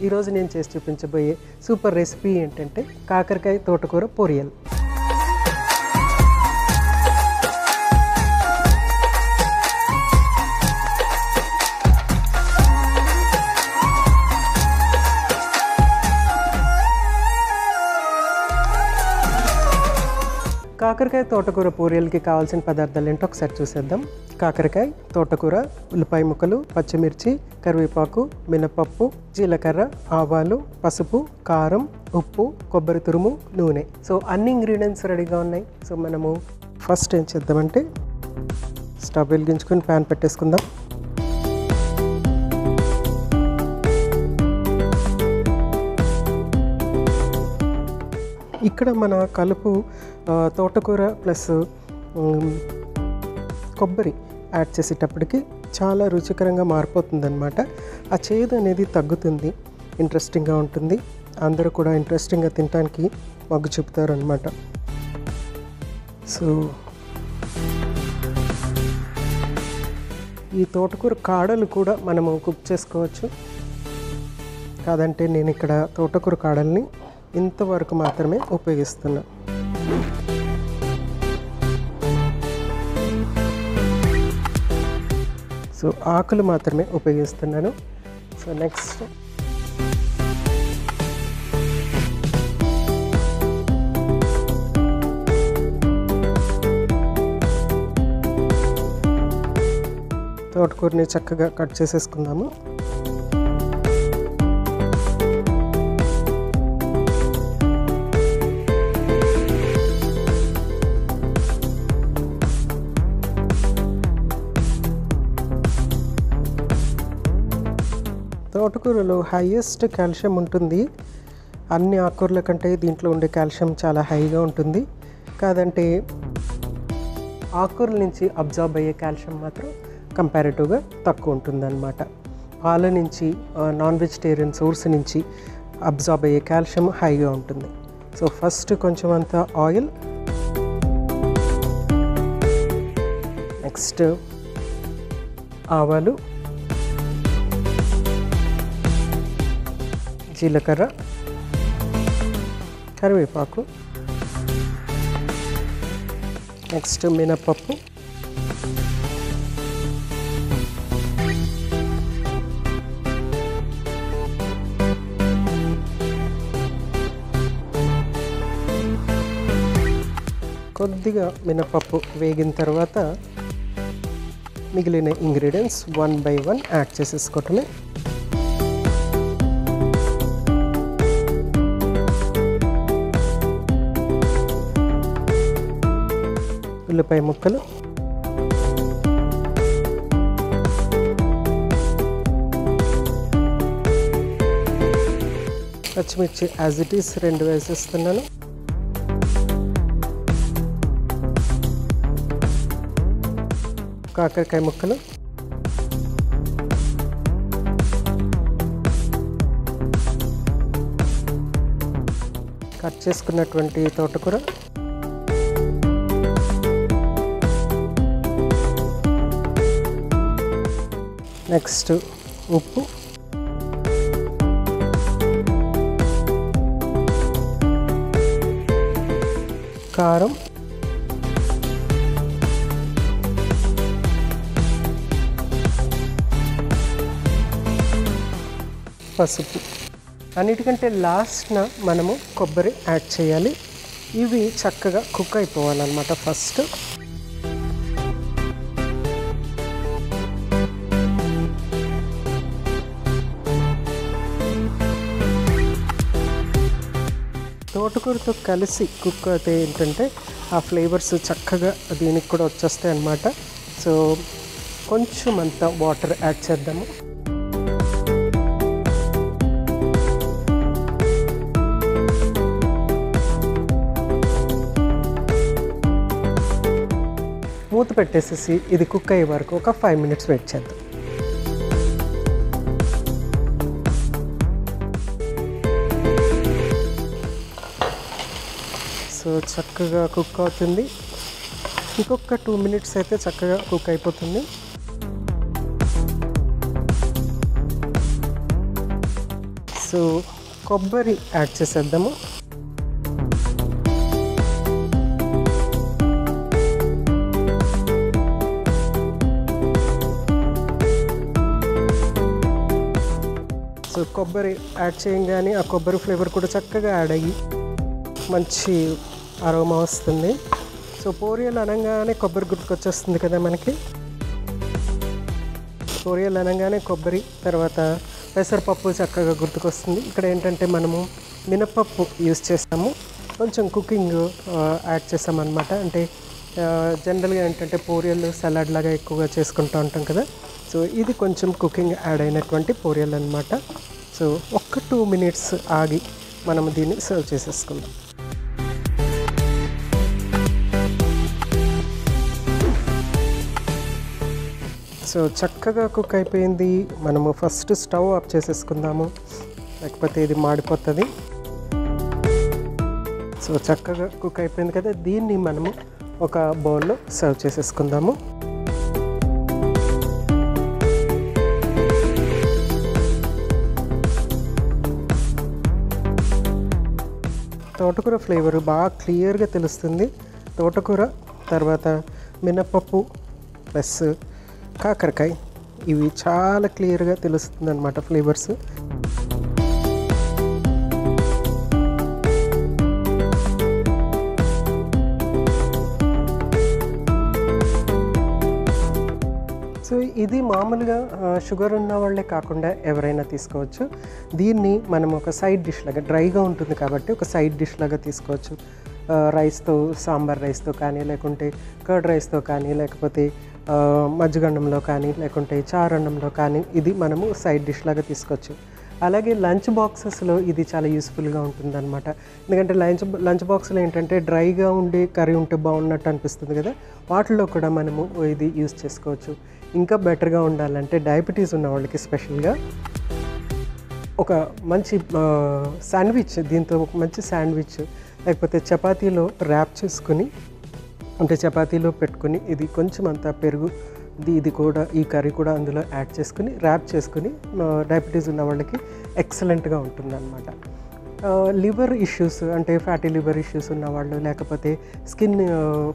ఈరోజు నేను చేసి చూపించబోయే సూపర్ రెసిపీ ఏంటంటే కాకరకాయ తోటకూర పొరియల్. కాకరకాయ తోటకూర పొరియల్కి కావాల్సిన పదార్థాలు ఏంటో ఒకసారి చూసేద్దాం. కాకరకాయ, తోటకూర, ఉల్లిపాయ ముక్కలు, పచ్చిమిర్చి, కరివేపాకు, మినపప్పు, జీలకర్ర, ఆవాలు, పసుపు, కారం, ఉప్పు, కొబ్బరి తురుము, నూనె. సో అన్ని ఇంగ్రీడియంట్స్ రెడీగా ఉన్నాయి. సో మనము ఫస్ట్ ఏం చేద్దామంటే స్టవ్ వెలిగించుకొని ప్యాన్ పెట్టేసుకుందాం. ఇక్కడ మన కలుపు తోటకూర ప్లస్ కొబ్బరి యాడ్ చేసేటప్పటికి చాలా రుచికరంగా మారిపోతుంది అన్నమాట. ఆ చేదు అనేది తగ్గుతుంది, ఇంట్రెస్టింగ్గా ఉంటుంది. అందరూ కూడా ఇంట్రెస్టింగ్గా తినడానికి మొగ్గు చూపుతారు అన్నమాట. సో ఈ తోటకూర కాడలు కూడా మనము కుక్ చేసుకోవచ్చు. కాదంటే నేను ఇక్కడ తోటకూర కాడల్ని ఇంతవరకు మాత్రమే ఉపయోగిస్తున్నా. సో ఆకులు మాత్రమే ఉపయోగిస్తున్నాను. సో నెక్స్ట్ తోటకూరని చక్కగా కట్ చేసేసుకుందాము. తోటకూరలో హైయెస్ట్ కాల్షియం ఉంటుంది. అన్ని ఆకుకూరల కంటే దీంట్లో ఉండే కాల్షియం చాలా హైగా ఉంటుంది. కాదంటే ఆకుకూరల నుంచి అబ్జార్బ్ అయ్యే కాల్షియం మాత్రం కంపారిటివ్గా తక్కువ ఉంటుందన్నమాట. పాల నుంచి, నాన్ వెజిటేరియన్ సోర్స్ నుంచి అబ్జార్బ్ అయ్యే కాల్షియం హైగా ఉంటుంది. సో ఫస్ట్ కొంచెం అంత ఆయిల్, నెక్స్ట్ ఆవాలు, జీలకర్ర, కరివేపాకు, నెక్స్ట్ మినపప్పు, కొద్దిగా మినపప్పు వేగిన తర్వాత మిగిలిన ఇంగ్రీడియంట్స్ 1 by 1 యాడ్ చేసేసుకోవటమే. ఉల్లిపాయ ముక్కలు, పచ్చిమిర్చి యాజ్ ఇట్ ఈస్ 2 వేసేస్తున్నాను. కాకరకాయ ముక్కలు, కట్ చేసుకున్నటువంటి తోటకూర, నెక్స్ట్ ఉప్పు, కారం, పసుపు. అన్నిటికంటే లాస్ట్న మనము కొబ్బరి యాడ్ చేయాలి. ఇవి చక్కగా కుక్ అయిపోవాలన్నమాట. ఫస్ట్ తోటకూరతో కలిసి కుక్ అయితే ఏంటంటే ఆ ఫ్లేవర్స్ చక్కగా దీనికి కూడా వచ్చేస్తాయి అన్నమాట. సో కొంచెం అంత వాటర్ యాడ్ చేద్దాము. మూత పెట్టేసేసి ఇది కుక్ అయ్యే వరకు ఒక 5 minutes వెయిట్ చేద్దాం. సో చక్కగా కుక్ అవుతుంది. ఇంకొక 2 minutes అయితే చక్కగా కుక్ అయిపోతుంది. సో సో కొబ్బరి యాడ్ చేసేద్దాము. సో కొబ్బరి యాడ్ చేయగానే ఆ కొబ్బరి ఫ్లేవర్ కూడా చక్కగా యాడ్ అయ్యి మంచి అరోమా వస్తుంది. సో పోరియల్ అనగానే కొబ్బరి గుర్తుకొచ్చేస్తుంది కదా మనకి. పోరియల్ అనగానే కొబ్బరి, తర్వాత పెసరపప్పు చక్కగా గుర్తుకొస్తుంది. ఇక్కడ ఏంటంటే మనము మినపప్పు యూస్ చేస్తాము, కొంచెం కుకింగ్ యాడ్ చేస్తామన్నమాట. అంటే జనరల్గా ఏంటంటే పోరియల్ సలాడ్ లాగా ఎక్కువగా చేసుకుంటూ ఉంటాం కదా. సో ఇది కొంచెం కుకింగ్ యాడ్ అయినటువంటి పోరియల్ అనమాట. సో 1-2 మినిట్స్ ఆగి మనం దీన్ని సర్వ్ చేసేసుకుందాం. సో చక్కగా కుక్ అయిపోయింది. మనము ఫస్ట్ స్టవ్ ఆఫ్ చేసేసుకుందాము, లేకపోతే ఇది మాడిపోతుంది. సో చక్కగా కుక్ అయిపోయింది కదా, దీన్ని మనము ఒక బౌల్లో సర్వ్ చేసేసుకుందాము. తోటకూర ఫ్లేవర్ బాగా క్లియర్గా తెలుస్తుంది. తోటకూర, తర్వాత మినపప్పు ప్లస్ కాకరకాయ, ఇవి చాలా క్లియర్గా తెలుస్తుంది అన్నమాట ఫ్లేవర్స్. సో ఇది మామూలుగా షుగర్ ఉన్న వాళ్ళే కాకుండా ఎవరైనా తీసుకోవచ్చు. దీన్ని మనం ఒక సైడ్ డిష్ లాగా, డ్రైగా ఉంటుంది కాబట్టి ఒక సైడ్ డిష్ లాగా తీసుకోవచ్చు. రైస్తో, సాంబార్ రైస్తో కానీ, లేకుంటే కర్డ్ రైస్తో కానీ, లేకపోతే మజ్జిగన్నంలో కానీ, లేకుంటే చారన్నంలో కానీ ఇది మనము సైడ్ డిష్ లాగా తీసుకోవచ్చు. అలాగే లంచ్ బాక్సెస్లో ఇది చాలా యూస్ఫుల్గా ఉంటుందన్నమాట. ఎందుకంటే లంచ్ బాక్స్లో ఏంటంటే డ్రైగా ఉండే కర్రీ ఉంటే బాగున్నట్టు అనిపిస్తుంది కదా, వాటిల్లో కూడా మనము ఇది యూస్ చేసుకోవచ్చు. ఇంకా బెటర్గా ఉండాలంటే డయాబెటీస్ ఉన్న వాళ్ళకి స్పెషల్గా ఒక మంచి శాండ్విచ్, దీంతో ఒక మంచి శాండ్విచ్, లేకపోతే చపాతీలో ర్యాప్ చేసుకుని, అంటే చపాతీలో పెట్టుకుని ఇది కొంచెం అంతా పెరుగు, ఇది కూడా, ఈ కర్రీ కూడా అందులో యాడ్ చేసుకుని ర్యాప్ చేసుకుని డయాబెటీస్ ఉన్న వాళ్ళకి ఎక్సలెంట్గా ఉంటుందన్నమాట. లివర్ ఇష్యూస్, అంటే ఫ్యాటీ లివర్ ఇష్యూస్ ఉన్నవాళ్ళు, లేకపోతే స్కిన్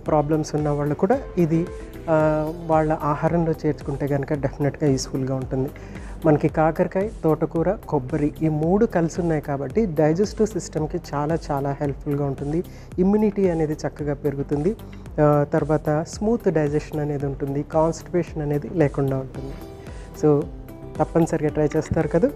ప్రాబ్లమ్స్ ఉన్నవాళ్ళు కూడా ఇది వాళ్ళ ఆహారంలో చేర్చుకుంటే కనుక డెఫినెట్గా యూస్ఫుల్గా ఉంటుంది. మనకి కాకరకాయ, తోటకూర, కొబ్బరి ఈ 3 కలిసి ఉన్నాయి కాబట్టి డైజెస్టివ్ సిస్టమ్కి చాలా చాలా హెల్ప్ఫుల్గా ఉంటుంది. ఇమ్యూనిటీ అనేది చక్కగా పెరుగుతుంది. తర్వాత స్మూత్ డైజెషన్ అనేది ఉంటుంది, కాన్స్టిపేషన్ అనేది లేకుండా ఉంటుంది. సో తప్పనిసరిగా ట్రై చేస్తారు కదా.